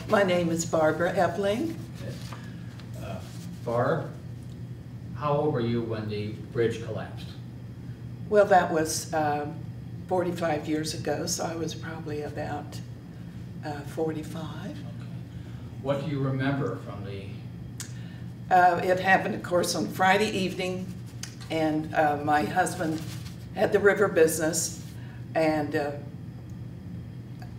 My name is Barbara Epling. Barb, how old were you when the bridge collapsed? Well, that was 45 years ago, so I was probably about 45. Okay. What do you remember from the... It happened, of course, on Friday evening, and my husband had the river business, and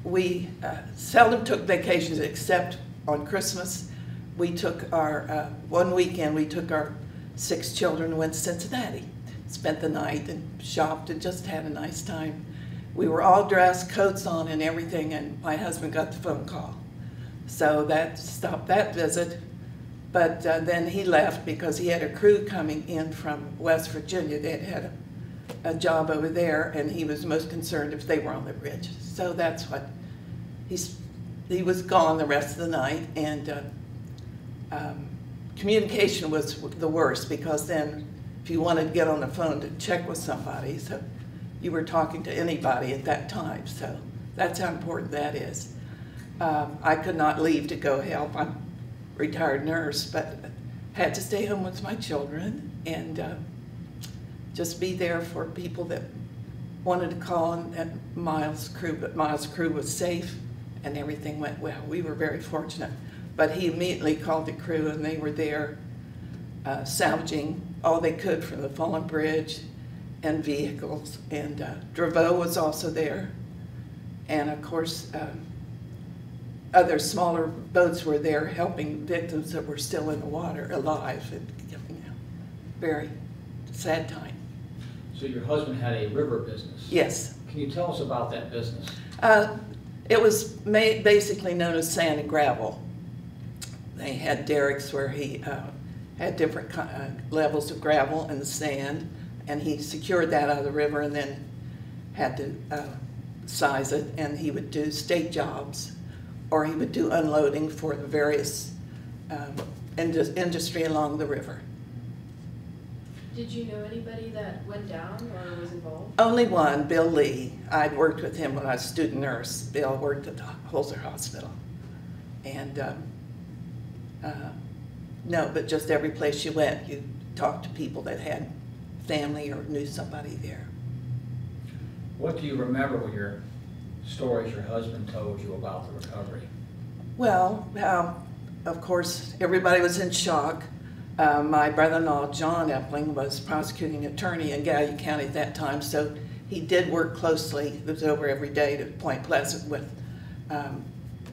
we seldom took vacations except on Christmas. We took our, one weekend, we took our 6 children and went to Cincinnati. Spent the night and shopped and just had a nice time. We were all dressed, coats on and everything, and my husband got the phone call. So that stopped that visit. But then he left because he had a crew coming in from West Virginia. They had a job over there, and he was most concerned if they were on the bridge. So that's what, he was gone the rest of the night, and communication was the worst, because then if you wanted to get on the phone to check with somebody, so you were talking to anybody at that time. So that's how important that is. I could not leave to go help. I'm a retired nurse, but had to stay home with my children and just be there for people that wanted to call, and Miles' crew, but Miles' crew was safe and everything went well. We were very fortunate. But he immediately called the crew, and they were there salvaging all they could from the fallen bridge and vehicles. And Draveau was also there. And of course, other smaller boats were there helping victims that were still in the water alive. And, you know, very sad time. So your husband had a river business? Yes. Can you tell us about that business? It was basically known as sand and gravel. They had derricks where he had different levels of gravel and sand, and he secured that out of the river and then had to size it, and he would do state jobs, or he would do unloading for the various industry along the river. Did you know anybody that went down or was involved? Only one, Bill Lee. I'd worked with him when I was a student nurse. Bill worked at the Holzer Hospital. And no, but just every place you went, you talked to people that had family or knew somebody there. What do you remember with your stories your husband told you about the recovery? Well, of course, everybody was in shock. My brother-in-law, John Epling, was prosecuting attorney in Gallia County at that time, so he did work closely. He was over every day to Point Pleasant with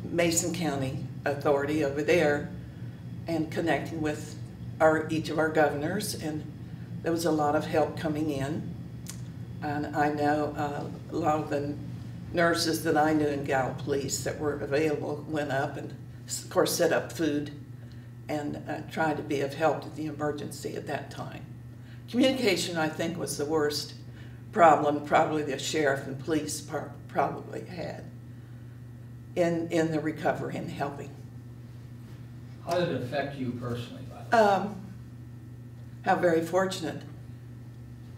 Mason County Authority over there, and connecting with each of our governors, and there was a lot of help coming in. And I know a lot of the nurses that I knew in Gallup Police that were available went up and, of course, set up food and tried to be of help to the emergency at that time. Communication, I think, was the worst problem probably the sheriff and police probably had in the recovery and helping. How did it affect you personally? How very fortunate,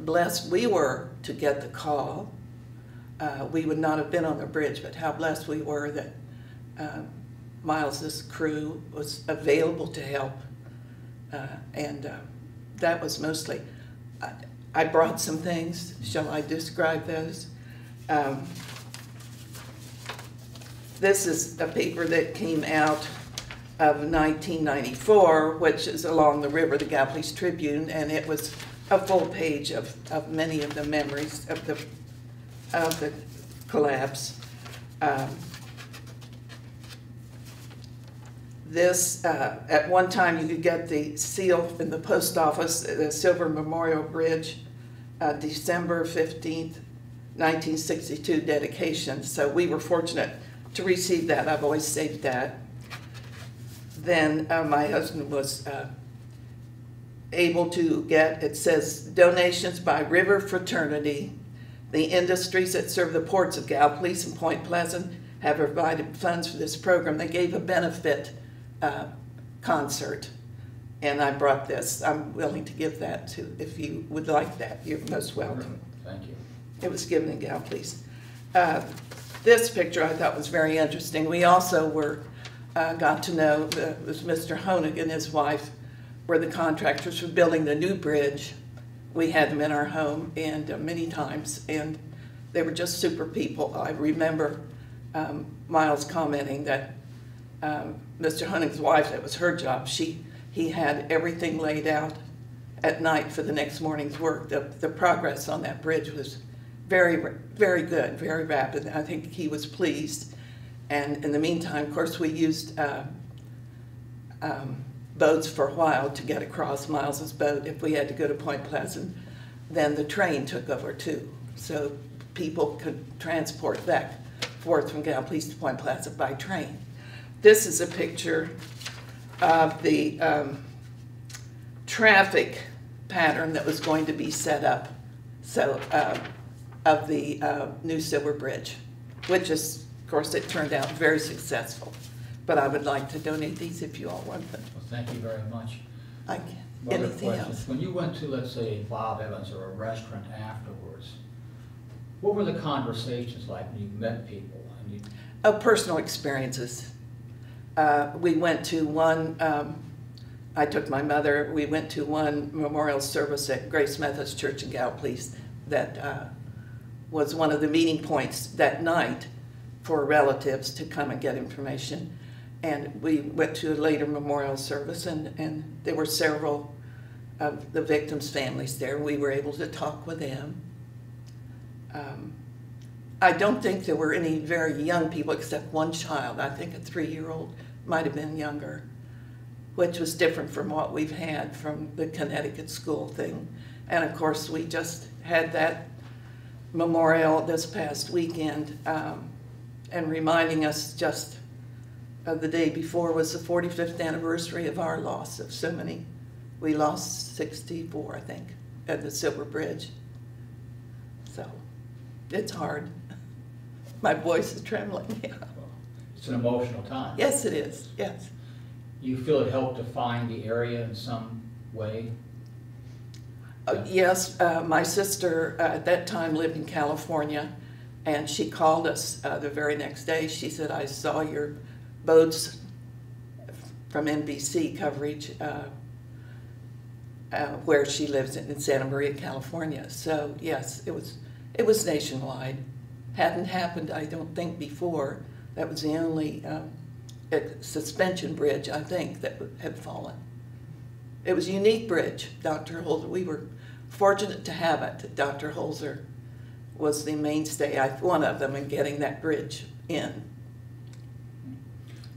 blessed we were to get the call. We would not have been on the bridge, but how blessed we were that Miles's crew was available to help. And that was mostly, I brought some things. Shall I describe those? This is a paper that came out of 1994, which is along the river, the Gallup Police Tribune, and it was a full page of many of the memories of the collapse. This, at one time you could get the seal in the post office, the Silver Memorial Bridge, December 15th, 1962 dedication. So we were fortunate to receive that. I've always saved that. Then my husband was able to get, it says, donations by River Fraternity. The industries that serve the ports of Gallup Police and Point Pleasant have provided funds for this program. They gave a benefit concert, and I brought this. I'm willing to give that to, if you would like that. You're most welcome. Thank you. It was given in Gallup Police. This picture I thought was very interesting. We also were got to know, it was Mr. Honig and his wife were the contractors for building the new bridge. We had them in our home and many times, and they were just super people. I remember Miles commenting that Mr. Honig's wife, that was her job, he had everything laid out at night for the next morning's work. The progress on that bridge was very, very good, very rapid. I think he was pleased. And in the meantime, of course, we used boats for a while to get across. Miles's boat, if we had to go to Point Pleasant, then the train took over too. So people could transport back forth from Gallipolis to Point Pleasant by train. This is a picture of the traffic pattern that was going to be set up, so of the new Silver Bridge, which is, of course, it turned out very successful. But I would like to donate these if you all want them. Well, thank you very much. Anything else? When you went to, let's say, Bob Evans or a restaurant afterwards, what were the conversations like when you met people? Personal experiences. We went to one, I took my mother, we went to one memorial service at Grace Methodist Church in Gallipolis that was one of the meeting points that night for relatives to come and get information. And we went to a later memorial service, and there were several of the victims' families there. We were able to talk with them. I don't think there were any very young people except one child. I think a 3-year-old might have been younger, which was different from what we've had from the Connecticut school thing. And of course, we just had that memorial this past weekend, and reminding us just of the day before was the 45th anniversary of our loss of so many. We lost 64, I think, at the Silver Bridge. So it's hard. My voice is trembling. Yeah. It's an emotional time. Yes, it is. Yes. You feel it helped define the area in some way? Yes, my sister at that time lived in California, and she called us the very next day. She said, I saw your boats from NBC coverage where she lives in Santa Maria, California. So yes, it was nationwide. Hadn't happened, I don't think, before. That was the only suspension bridge, I think, that had fallen. It was a unique bridge, Dr. Holzer. We were fortunate to have it. Dr. Holzer was the mainstay, one of them, in getting that bridge in.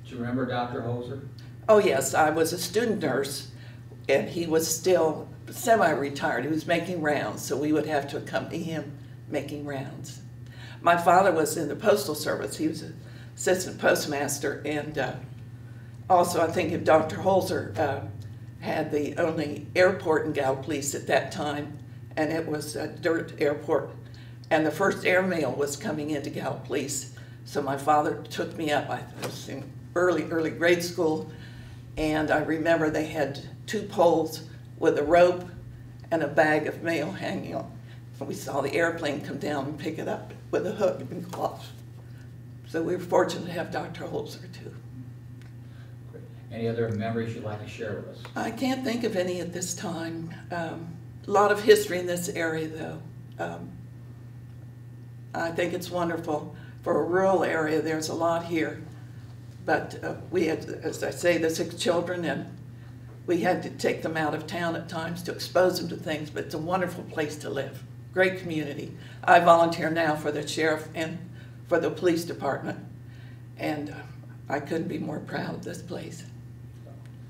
Do you remember Dr. Holzer? Oh yes, I was a student nurse, and he was still semi-retired. He was making rounds, so we would have to accompany him making rounds. My father was in the Postal Service. He was an assistant postmaster, and also I think if Dr. Holzer had the only airport in Gallipolis at that time, and it was a dirt airport, and the first airmail was coming into Gallipolis. So my father took me up. I was in early grade school, and I remember they had 2 poles with a rope and a bag of mail hanging on. And we saw the airplane come down and pick it up with a hook and go off. So we were fortunate to have Dr. Holzer too. Great. Any other memories you'd like to share with us? I can't think of any at this time. A lot of history in this area though. I think it's wonderful. For a rural area, there's a lot here. But we had, as I say, the 6 children, and we had to take them out of town at times to expose them to things, but it's a wonderful place to live. Great community. I volunteer now for the sheriff and for the police department, and I couldn't be more proud of this place.